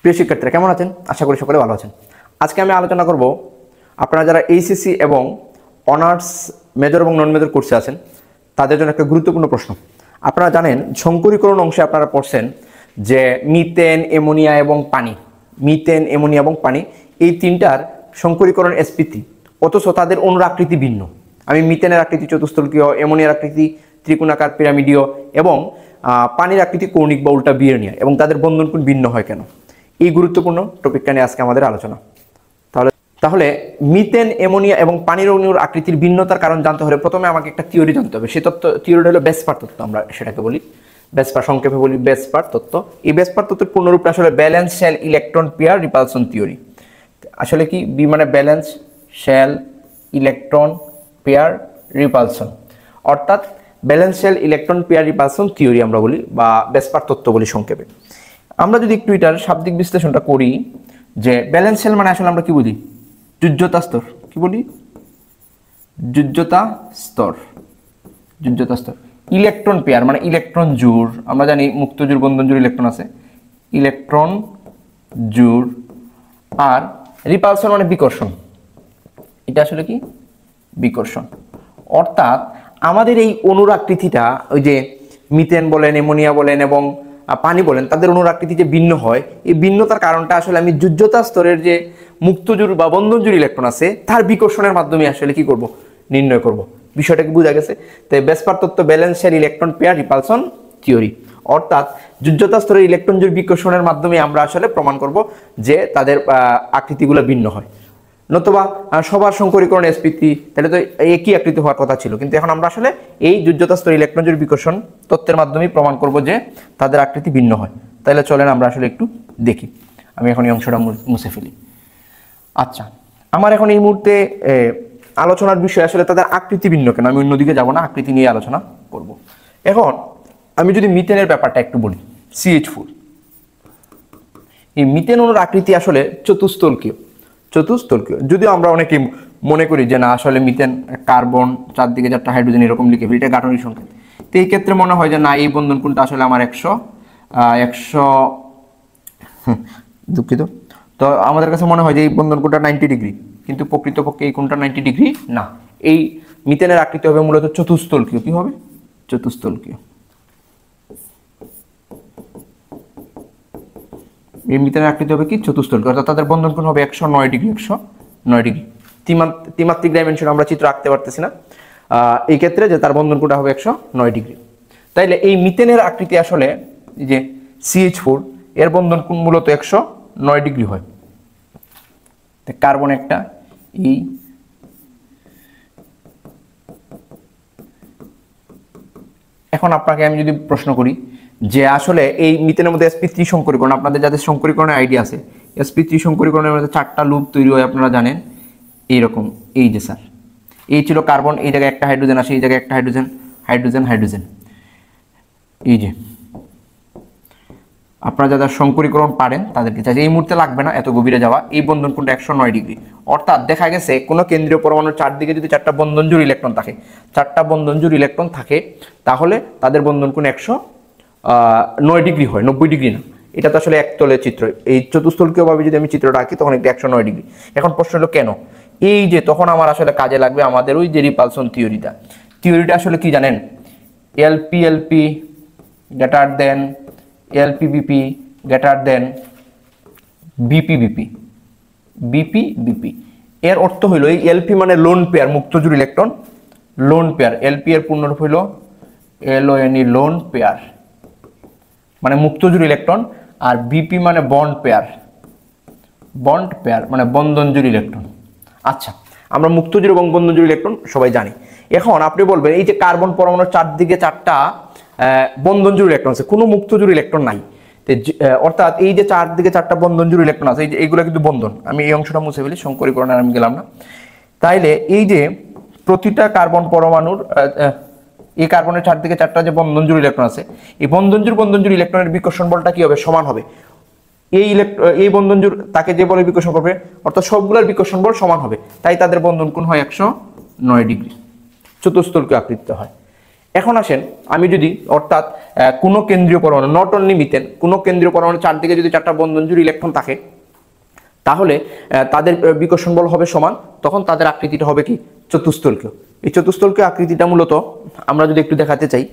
প্রিয় শিক্ষার্থীরা কেমন আছেন? আশা করি সকলে ভালো আছেন। আজকে আমি আলোচনা করব আপনারা যারা এইচএসসি এবং অনার্স মেজর এবং নন মেজর কোর্সে আছেন তাদের জন্য একটা গুরুত্বপূর্ণ প্রশ্ন। আপনারা জানেন সংকরীকরণ অংশে আপনারা পড়ছেন যে মিথেন, অ্যামোনিয়া এবং পানি এই তিনটার সংকরীকরণ sp3, অথচ তাদের অণুর আকৃতি ভিন্ন। আমি মিথেনের আকৃতি চতুস্তলকীয়, অ্যামোনিয়ার আকৃতি ত্রিকোণাকার পিরামিডীয় এবং পানির আকৃতি কৌণিক বা উল্টা বিয়নীয়, এবং তাদের বন্ধন কোণ ভিন্ন হয় কেন? এই গুরুত্বপূর্ণ টপিকটা নিয়ে আজকে আমাদের আলোচনা। তাহলে মিথেন, অ্যামোনিয়া এবং পানির অণুর আকৃতির ভিন্নতার কারণ জানতে হলে প্রথমে আমাকে একটা থিওরি জানতে হবে। সেই থিওরিটা হলো বেসপার তত্ত্ব, আমরা সেটাকে বলি বেসপার, সংক্ষেপে বলি বেসপার তত্ত্ব। এই বেসপার তত্ত্বের পূর্ণরূপটা আসলে valence shell electron pair repulsion theory. আসলে কি বি মানে valence shell electron pair repulsion, অর্থাৎ valence shell electron pair repulsion theory আমরা বলি, বা বেসপার তত্ত্ব বলি সংক্ষেপে। আমরা যদি একটু এটার শাব্দিক বিশ্লেষণটা করি, যে ব্যালেন্স শেল মানে আসলে আমরা কি বলি? যোজ্যতা স্তর। কি বলি? যোজ্যতা স্তর। ইলেকট্রন পেয়ার মানে ইলেকট্রন জোড়। আমরা জানি মুক্ত জোড়, বন্ধন জোড় ইলেকট্রন আছে, ইলেকট্রন জোড়। আর রিপালশন মানে বিকর্ষণ। এটা আসলে কি? বিকর্ষণ। অর্থাৎ আমাদের এই অণুর আকৃতিটা, ওই যে মিথেন বলেন, অ্যামোনিয়া বলেন এবং পানি বলেন, তাদের অণুর আকৃতি যে ভিন্ন হয়, এই ভিন্নতার কারণটা আসলে আমি যোজ্যতা স্তরের যে মুক্তজোড় বা বন্ধনজোড় ইলেকট্রন আছে তার বিকর্ষণের মাধ্যমে আসলে কি করব? নির্ণয় করব। বিষয়টা কি বোঝা গেছে? তাই বেসপার তত্ত্ব valence shell electron pair repulsion theory, অর্থাৎ যোজ্যতা স্তরের ইলেকট্রন জোড় বিকর্ষণের মাধ্যমে আমরা আসলে প্রমাণ করব যে তাদের আকৃতিগুলো ভিন্ন হয়। নতুবা সবার সংকরীকরণ sp3, তাহলে তো একই আকৃতি হওয়ার কথা ছিল, কিন্তু এখন আমরা আসলে এই যোজ্যতা স্তরের ইলেকট্রন জোড় বিকর্ষণ তত্ত্বের মাধ্যমে প্রমাণ করব যে তাদের আকৃতি ভিন্ন হয়। তাহলে চলেন আমরা আসলে একটু দেখি। আমি এখন এই অংশটা মুছে ফেলি। আচ্ছা, আমার এখন এই মুহূর্তে আলোচনার বিষয় আসলে তাদের আকৃতি ভিন্ন কেন। আমি অন্যদিকে যাব না, আকৃতি নিয়ে আলোচনা করব। এখন আমি যদি মিথেনের ব্যাপারটা একটু বলি, CH4, এই মিথেন অণুর আকৃতি আসলে চতুস্তলকীয়। যদিও আমরা অনেকে মনে করি যে না, আসলে মিথেন কার্বন, চারদিকে 4টা হাইড্রোজেন এরকম লিখে ফেলি, এটা গাঠনিক সংকেত। তো এই ক্ষেত্রে মনে হয় যে না, এই বন্ধন কোণটা আসলে আমার 100 দুঃখিত। তো আমাদের কাছে মনে হয় যে এই বন্ধন কোণটা 90 ডিগ্রি, কিন্তু প্রকৃতপক্ষে এই কোণটা 90 ডিগ্রি না। এই মিথেনের আকৃতি হবে মূলত চতুস্তলকীয়। কি হবে? চতুস্তলকীয়। এই মিথেনের আকৃতি হবে কি? চতুস্তলকীয়, অর্থাৎ তাদের বন্ধন কোণ হবে 109 ডিগ্রি। 109 ডিগ্রি। ত্রিমাত্রিক ডাইমেনশন আমরা চিত্র আঁকতে পারতেছি না এই ক্ষেত্রে, যে তার বন্ধন কোণটা হবে 109 ডিগ্রি। তাইলে এই মিথেনের আকৃতি আসলে যে CH4, এর বন্ধন কোণ মূলত 109 ডিগ্রি হয়। কার্বন একটা, এই এখন আপনাকে আমি যদি প্রশ্ন করি যে আসলে এই মিথেনের মধ্যে sp3 সংকরীকরণ, আপনাদের যাদের সংকরীকরণের আইডিয়া আছে, sp3 সংকরীকরণের মধ্যে 4টা লুপ তৈরি হয়, আপনারা জানেন এইরকম। এই যে স্যার, এই ছিল কার্বন, এই জায়গায় একটা হাইড্রোজেন আসে, এই জায়গায় একটা হাইড্রোজেন। এই যে আপনারা যারা সংকরীকরণ পারেন তাদেরকে চাই, এই মুহূর্তে লাগবে না এত গভীরে যাওয়া। এই বন্ধন কোণটা 109 ডিগ্রি। অর্থাৎ দেখা গেছে কোনো কেন্দ্রীয় পরমাণুর চারদিকে যদি 4টা বন্ধনজোড় ইলেকট্রন থাকে, তাহলে তাদের বন্ধন কোণ 109 ডিগ্রি হয়, 90 ডিগ্রি না। এটা তো আসলে একতলের চিত্র। এই চতুস্তলকীয়ভাবে যদি আমি চিত্রটা আঁকি তখন এটা 109 ডিগ্রি। এখন প্রশ্ন হলো কেন? এই যে তখন আমার আসলে কাজে লাগবে আমাদের ওই যে রিপালশন থিওরিটা আসলে কি জানেন? LP greater than LPBP greater than BP। এর অর্থ হইল এই LP মানে লোন পেয়ার, মুক্তজোড় ইলেকট্রন, লোন পেয়ার। LP এর পূর্ণরূপ হইল LONE, লোন পেয়ার মানে মুক্তজোড় ইলেকট্রন। আর BP মানে বন্ড পেয়ার মানে বন্ধনজোড় ইলেকট্রন। আচ্ছা, আমরা মুক্তজোড় এবং বন্ধনজোড় ইলেকট্রন সবাই জানি। এখন আপনি বলবেন এই যে কার্বন পরমাণুর চারদিকে 4টা বন্ধনজোড় ইলেকট্রন আছে, কোনো মুক্তজোড় ইলেকট্রন নাই। অর্থাৎ এই যে চারদিকে 4টা বন্ধনজোড় ইলেকট্রন আছে, এই যে এইগুলো কিন্তু বন্ধন। আমি এই অংশটা মুছে ফেলি, সংকরীকরণে আমি গেলাম না। তাইলে এই যে প্রতিটা কার্বন পরমাণুর, এই কার্বনের চারদিকে 4টা যে বন্ধনজোড় ইলেকট্রন আছে, এই বন্ধনজোড় ইলেকট্রনের বিকর্ষণ বলটা কি হবে? সমান হবে। এই বন্ধনজোড় তাকে যে বলে বিকর্ষণ করবে, অর্থাৎ সবগুলোর বিকর্ষণ বল সমান হবে। তাই তাদের বন্ধন কোণ হয় 109 ডিগ্রি, চতুস্তলকীয় আকৃতি হয়। এখন আসেন আমি যদি অর্থাৎ কোনো কেন্দ্রীয় পরমাণু নট অনলি মিথেন, কোনো কেন্দ্রীয় পরমাণু চারদিকে যদি 4টা বন্ধন জুড়ে ইলেকট্রন থাকে তাহলে তাদের বিকর্ষণ বল হবে সমান, তখন তাদের আকৃতিটা হবে কি চতুস্তলকীয়। এই চতুস্তলকীয় আকৃতিটা মূলত আমরা যদি একটু দেখাতে চাই,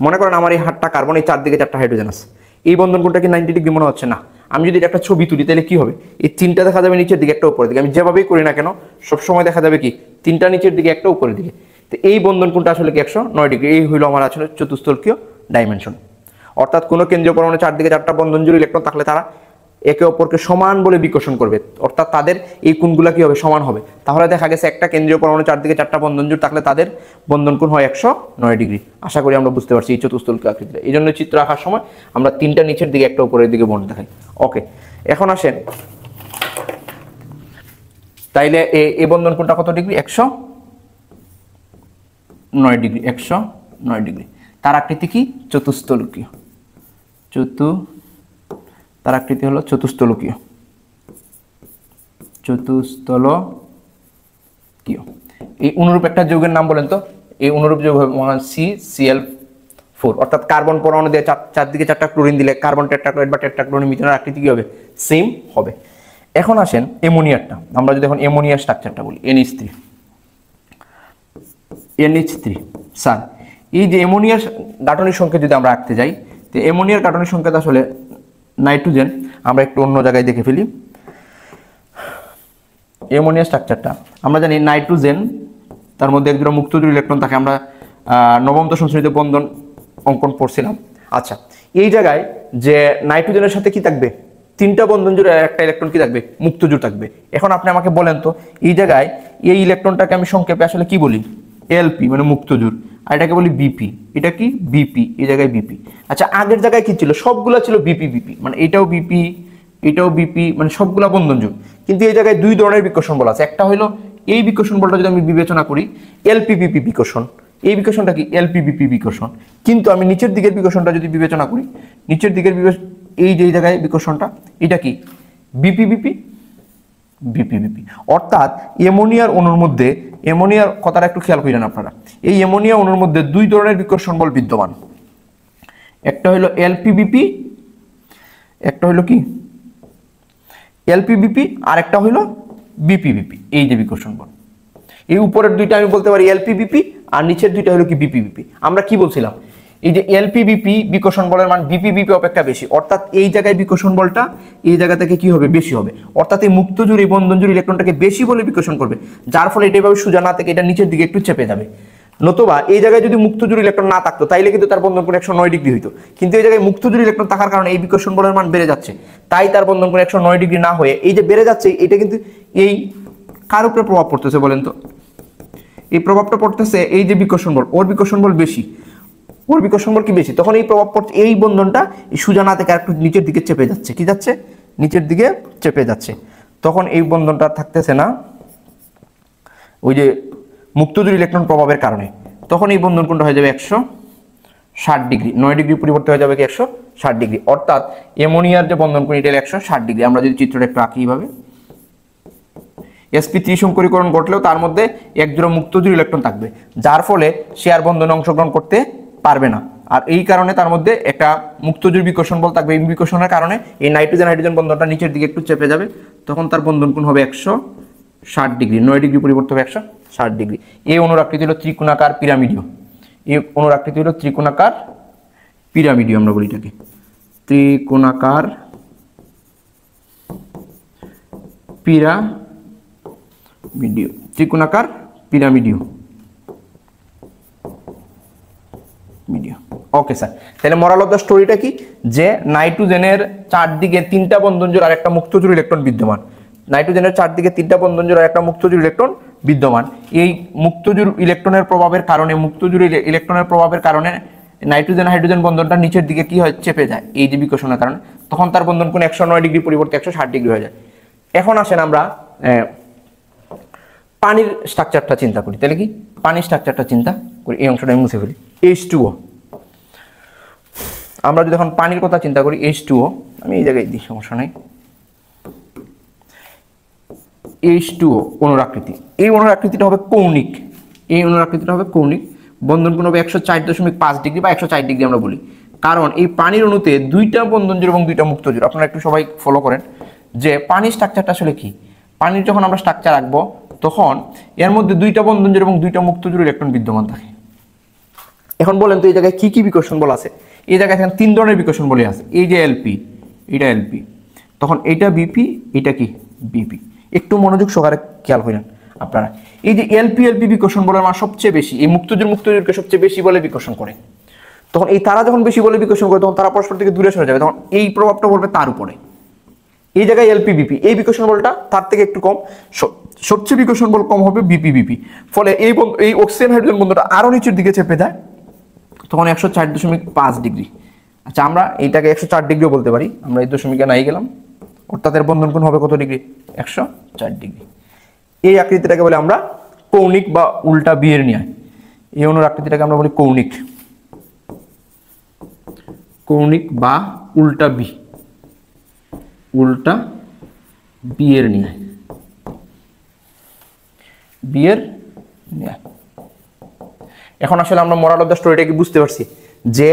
মনে করেন আমার এই 8টা কার্বন, এই চারদিকে 4টা হাইড্রোজেন আছে, এই বন্ধন কোণটা কি 90 ডিগ্রি মনে হচ্ছে না? আমি যদি একটা ছবি তুলি তাহলে কি হবে, এই 3টা দেখা যাবে নিচের দিকে একটা উপরের দিকে, আমি যেভাবেই করি না কেন সবসময় দেখা যাবে কি 3টা নিচের দিকে একটা উপরের দিকে। তো এই বন্ধন কোণটা আসলে কি 109 ডিগ্রি, এই হইলো আমার আসলে চতুস্তলকীয় ডাইমেনশন। অর্থাৎ কোনো কেন্দ্রীয় পরমাণু চারদিকে 4টা বন্ধন জুড়ে ইলেকট্রন থাকলে তারা একে অপরকে সমান বলে বিকর্ষণ করবে, অর্থাৎ তাদের এই কোণগুলা কি হবে সমান হবে। তাহলে দেখা গেছে একটা কেন্দ্রীয় পরমাণু চারদিকে 4টা বন্ধন জুড়ে থাকলে তাদের বন্ধন কোণ হয় 109 ডিগ্রি। আশা করি আমরা বুঝতে পারছি এই চতুস্তলকীয় আকৃতিটা। এই জন্য চিত্র আঁকার সময় আমরা 3টা নিচের দিকে একটা উপরের দিকে বন্ধ দেখাই। ওকে, এখন আসেন তাইলে এই বন্ধন কোণটা কত ডিগ্রি? 109 degree, 109 degree. তার আকৃতি কি? চতুস্তলকীয়। তার আকৃতি হলো চতুস্তলকীয়। এই অনুরূপ একটা যৌগের নাম বলেন তো। এই অনুরূপ যৌগ হবে CCl4, অর্থাৎ কার্বন পরমাণু দিয়ে চারদিকে 4টা ক্লোরিন দিলে কার্বন টেট্রাক্লোরাইড বা টেট্রাক্লোরিন মিথেনের আকৃতি কি হবে? সেম হবে। এখন আসেন অ্যামোনিয়ারটা, আমরা যদি এখন অ্যামোনিয়ার স্ট্রাকচারটা বলি, NH3 স্যার, এই যে অ্যামোনিয়ার গাঠনিক সংকেত যদি আমরা আঁকতে যাই, তো অ্যামোনিয়ার গাঠনিক সংকেত আসলে নাইট্রোজেন, আমরা একটু অন্য জায়গায় দেখে ফেলি। অ্যামোনিয়া স্ট্রাকচারটা আমরা জানি নাইট্রোজেন, তার মধ্যে একজোড়া মুক্তজোড় ইলেকট্রন থাকে, আমরা নবম দশম শ্রেণীতে বন্ধন অঙ্কন পড়ছিলাম। আচ্ছা, এই জায়গায় যে নাইট্রোজেনের সাথে কি থাকবে? 3টা বন্ধন জুড়ে একটা ইলেকট্রন কি থাকবে? মুক্তজোড় থাকবে। এখন আপনি আমাকে বলেন তো এই জায়গায় এই ইলেকট্রনটাকে আমি সংক্ষেপে আসলে কি বলি? এলপি মানে মুক্তজোড়, আর এটাকে বলি বিপি। এটা কি? বিপি। এই জায়গায় বিপি। আচ্ছা, আগের জায়গায় কি ছিল? সবগুলা ছিল বিপি বিপি, মানে এটাও বিপি এটাও বিপি, মানে সবগুলা বন্ধন জোড়। কিন্তু এই জায়গায় দুই ধরনের বিকর্ষণ বল আছে। একটা হলো এই বিকর্ষণ বলটা যদি আমি বিবেচনা করি এলপিবিপি বিকর্ষণ, এই বিকর্ষণটা কি? এলপিবিপি বিকর্ষণ। কিন্তু আমি নিচের দিকের বিকর্ষণটা যদি বিবেচনা করি, নিচের দিকের এই যে জায়গায় বিকর্ষণটা, এটা কি? বিপিবিপি বিপিবিপি। অর্থাৎ অ্যামোনিয়ার অণুর মধ্যে, অ্যামোনিয়ার কথাটা একটু খেয়াল করেন আপনারা, এই অ্যামোনিয়া অণুর মধ্যে দুই ধরনের বিকর্ষণ বল বিদ্যমান। একটা হলো এলপিবিপি, একটা হলো কি এলপিবিপি, আর একটা হলো বিপিবিপি। এই যে বিকর্ষণ বল, এই উপরের দুইটা আমি বলতে পারি এলপিবিপি, আর নিচের দুইটা হলো কি বিপিবিপি। আমরা কি বলছিলাম? এই যে এলপিবিপি বিকর্ষণ বলের মান বিপিবিপি অপেক্ষা বেশি, অর্থাৎ এই জায়গায় বিকর্ষণ বলটা এই জায়গা থেকে কি হবে? বেশি হবে। অর্থাৎ এই মুক্তজোড়, এই বন্ধনজোড় ইলেকট্রনটাকে বেশি বলে বিকর্ষণ করবে, যার ফলে এটা এভাবে সোজা না থেকে এটা নিচের দিকে একটু চেপে যাবে। নতুবা এই জায়গায় যদি মুক্তজোড় ইলেকট্রন না থাকতো তাইলে কিন্তু তার বন্ধন কোণ 109 ডিগ্রি হইতো। কিন্তু এই জায়গায় মুক্তজোড় ইলেকট্রন থাকার কারণে এই বিকর্ষণ বলের মান বেড়ে যাচ্ছে, তাই তার বন্ধন কোণ 109 ডিগ্রি না হয়ে এই যে বেড়ে যাচ্ছে, এটা কিন্তু এই কার উপরে প্রভাব পড়তেছে বলেন তো? এই প্রভাবটা পড়তেছে এই যে বিকর্ষণ বল, ওর বিকর্ষণ বল বেশি, ওর বিকর্ষণ বল কি বেশি, তখন এই প্রভাব পড়ছে, এই বন্ধনটা এই সোজা না থেকে একটু নিচের দিকে চেপে যাচ্ছে। কি যাচ্ছে? নিচের দিকে চেপে যাচ্ছে। তখন এই বন্ধনটা থাকতেছে না ওই যে মুক্তজোড় ইলেকট্রন প্রভাবের কারণে, তখন এই বন্ধন কোণটা হয়ে যাবে 160 ডিগ্রি, 9 ডিগ্রি পরিবর্তে হয়ে যাবে কি 160 ডিগ্রি। অর্থাৎ অ্যামোনিয়ার যে বন্ধন কোণ এটা 160 ডিগ্রি। আমরা যদি চিত্রটা একটু আঁকি এইভাবে, sp3 সংকরীকরণ ঘটলেও তার মধ্যে একজোড়া মুক্তজোড় ইলেকট্রন থাকবে, যার ফলে সে আর বন্ধনে অংশগ্রহণ করতে পারবে না। আর এই কারণে তার মধ্যে একটা মুক্তজোড় বিকর্ষণ বল থাকবে। এই বিকর্ষণের কারণে এই নাইট্রোজেন হাইড্রোজেন বন্ধনটা নিচের দিকে একটু চেপে যাবে, তখন তার বন্ধন কোণ হবে 160 ডিগ্রি, 9 ডিগ্রি পরিবর্তে হবে 160 ডিগ্রি। এই অনুরাকৃতি হলো ত্রিকোণাকার পিরামিডীয়। এই অনুরাকৃতি হলো ত্রিকোণাকার পিরামিডীয়, আমরা বলি এটাকে ত্রিকোণাকার পিরামিডীয়, ত্রিকোণাকার পিরামিডীয়। ওকে স্যার, তাহলে মোরাল অফ দ্য স্টোরিটা কি? যে নাইট্রোজেনের চারদিকে 3টা বন্ধন জোড় আর একটা মুক্তজোড় ইলেকট্রন বিদ্যমান। নাইট্রোজেনের চারদিকে 3টা বন্ধন জোড় আর একটা মুক্তজোড় ইলেকট্রন বিদ্যমান। এই মুক্তজোড় ইলেকট্রনের প্রভাবের কারণে, মুক্তজোড় ইলেকট্রনের প্রভাবের কারণে নাইট্রোজেন হাইড্রোজেন বন্ধনটা নিচের দিকে কি হয়? চেপে যায় এই যে বিকর্ষণের কারণে, তখন তার বন্ধন কোণ 109 ডিগ্রি পরিবর্তে 160 ডিগ্রি হয়ে যায়। এখন আসেন আমরা পানির স্ট্রাকচারটা চিন্তা করি। তাহলে কি পানির স্ট্রাকচারটা চিন্তা করি, এই অংশটা আমি মুছে ফেলি। H2O, আমরা যদি এখন পানির কথা চিন্তা করি, H2O আমি এই জায়গায় দিই, সমস্যা নাই। H2O অনুরাকৃতি, এই অনুরাকৃতিটা হবে কৌণিক, এই অনুরাকৃতিটা হবে কৌণিক। বন্ধন কোণ হবে 104.5 ডিগ্রি বা 104 ডিগ্রি আমরা বলি, কারণ এই পানির অণুতে দুইটা বন্ধন জোড় এবং দুইটা মুক্ত জোড়। আপনারা একটু সবাই ফলো করেন যে পানির স্ট্রাকচারটা আসলে কি। পানির যখন আমরা স্ট্রাকচার রাখবো তখন এর মধ্যে দুইটা বন্ধন জোড় এবং দুইটা মুক্ত জোড় ইলেকট্রন বিদ্যমান থাকে। এখন বলেন তো এই জায়গায় কি কি বিকর্ষণ বল আছে? এই জায়গায় এখানে 3 ধরনের বিকর্ষণ বলই আছে। এই যে এলপি, এটা এলপি, তখন এটা বিপি, এটা কি বিপি। একটু মনোযোগ সহকারে খেয়াল করেন আপনারা। এই যে এলপি বিকর্ষণ বলের মান সবচেয়ে বেশি, এই মুক্তজোড়কে সবচেয়ে বেশি বলে বিকর্ষণ করে। তখন এই তারা যখন বেশি বলে বিকর্ষণ করে তখন তারা পরস্পর থেকে দূরে সরে যাবে, তখন এই প্রভাবটা পড়বে তার উপরে। এই জায়গায় এলপি বিপি, এই বিকর্ষণ বলটা তার থেকে একটু কম, সবচেয়ে বিকর্ষণ বল কম হবে বিপি। ফলে এই অক্সিজেন হাইড্রোজেন বন্ধনটা আরো নিচের দিকে চেপে যায়, তখন 104.5 ডিগ্রি। আচ্ছা, আমরা এইটাকে 104 ডিগ্রিও বলতে পারি, আমরা এই দশমিকে নাই গেলাম, অর্থাৎ এর বন্ধন কোণ হবে কত ডিগ্রি? 104 ডিগ্রি। এই আকৃতিটাকে বলে আমরা কৌণিক বা উল্টা বিয়ের ন্যায়। এই অণুর আকৃতিটাকে আমরা বলি কৌণিক বা উল্টা বিয়ের ন্যায়। এখন আসলে আমরা মোরাল অফ দ্য স্টোরিটা কি বুঝতে পারছি যে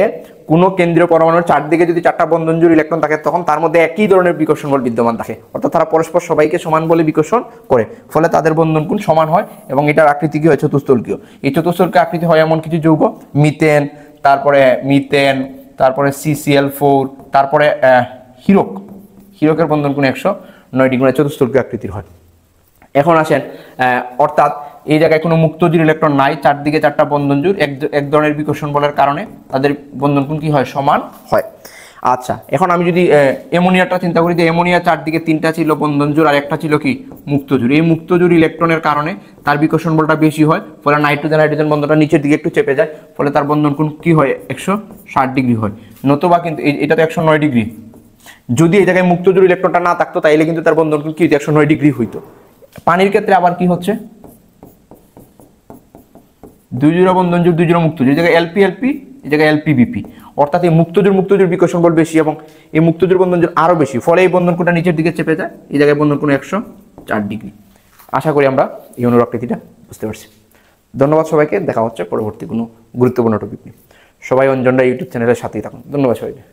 কোন কেন্দ্রীয় পরমাণুর চারদিকে যদি 4টা বন্ধন জোড় ইলেকট্রন থাকে তখন তার মধ্যে একই ধরনের বিকর্ষণ বল বিদ্যমান থাকে, অর্থাৎ তারা পরস্পর সবাইকে সমান বলে বিকর্ষণ করে, ফলে তাদের বন্ধন কোণ সমান হয় এবং এটার আকৃতি কি হয়? চতুস্তলকীয়। এই চতুস্তলকীয় আকৃতি হয় এমন কিছু যৌগ, মিথেন, তারপরে CCl4, তারপরে হিরকের বন্ধন কোণ 109 ডিগ্রি চতুস্তলকীয় আকৃতির হয়। এখন আসেন, অর্থাৎ এই জায়গায় কোনো মুক্তজোড় ইলেকট্রন নাই, চারদিকে 4টা বন্ধন জোড়, এক ধরনের বিকর্ষণ বলের কারণে তাদের বন্ধন কোণ কি হয়? সমান হয়। আচ্ছা, এখন আমি যদি অ্যামোনিয়াটা চিন্তা করি, যে অ্যামোনিয়া চারদিকে 3টা ছিল বন্ধন জোড় আর একটা ছিল কি মুক্তজোড়। এই মুক্তজোড় ইলেকট্রনের কারণে তার বিকর্ষণ বলটা বেশি হয়, ফলে নাইট্রোজেন বন্ধনটা নিচের দিকে একটু চেপে যায়, ফলে তার বন্ধন কোণ কি হয়? 160 ডিগ্রি হয়। নতুবা কিন্তু এটা তো 109 ডিগ্রি, যদি এই জায়গায় মুক্তজোড় ইলেকট্রনটা না থাকতো তাইলে কিন্তু তার বন্ধন কোণ কি 109 ডিগ্রি হইতো। পানির ক্ষেত্রে আবার কি হচ্ছে? দুই জোড়া বন্ধন জোড়, দুই জোড়া মুক্তজোড়, এই জায়গায় এলপি, এই জায়গায় এলপি বিপি, অর্থাৎ এই মুক্তজোড় বিকর্ষণ বল বেশি এবং এই মুক্তজোড় বন্ধন জোড় আরো বেশি, ফলে এই বন্ধন কোণটা নিচের দিকে চেপে যায়, এই জায়গায় বন্ধন কোণ 104 ডিগ্রি। আশা করি আমরা এই অণুর আকৃতিটা বুঝতে পারছি। ধন্যবাদ সবাইকে, দেখা হচ্ছে পরবর্তী কোনো গুরুত্বপূর্ণ টপিক নিয়ে। সবাই অঞ্জনরা ইউটিউব চ্যানেলের সাথেই থাকুন। ধন্যবাদ সবাইকে।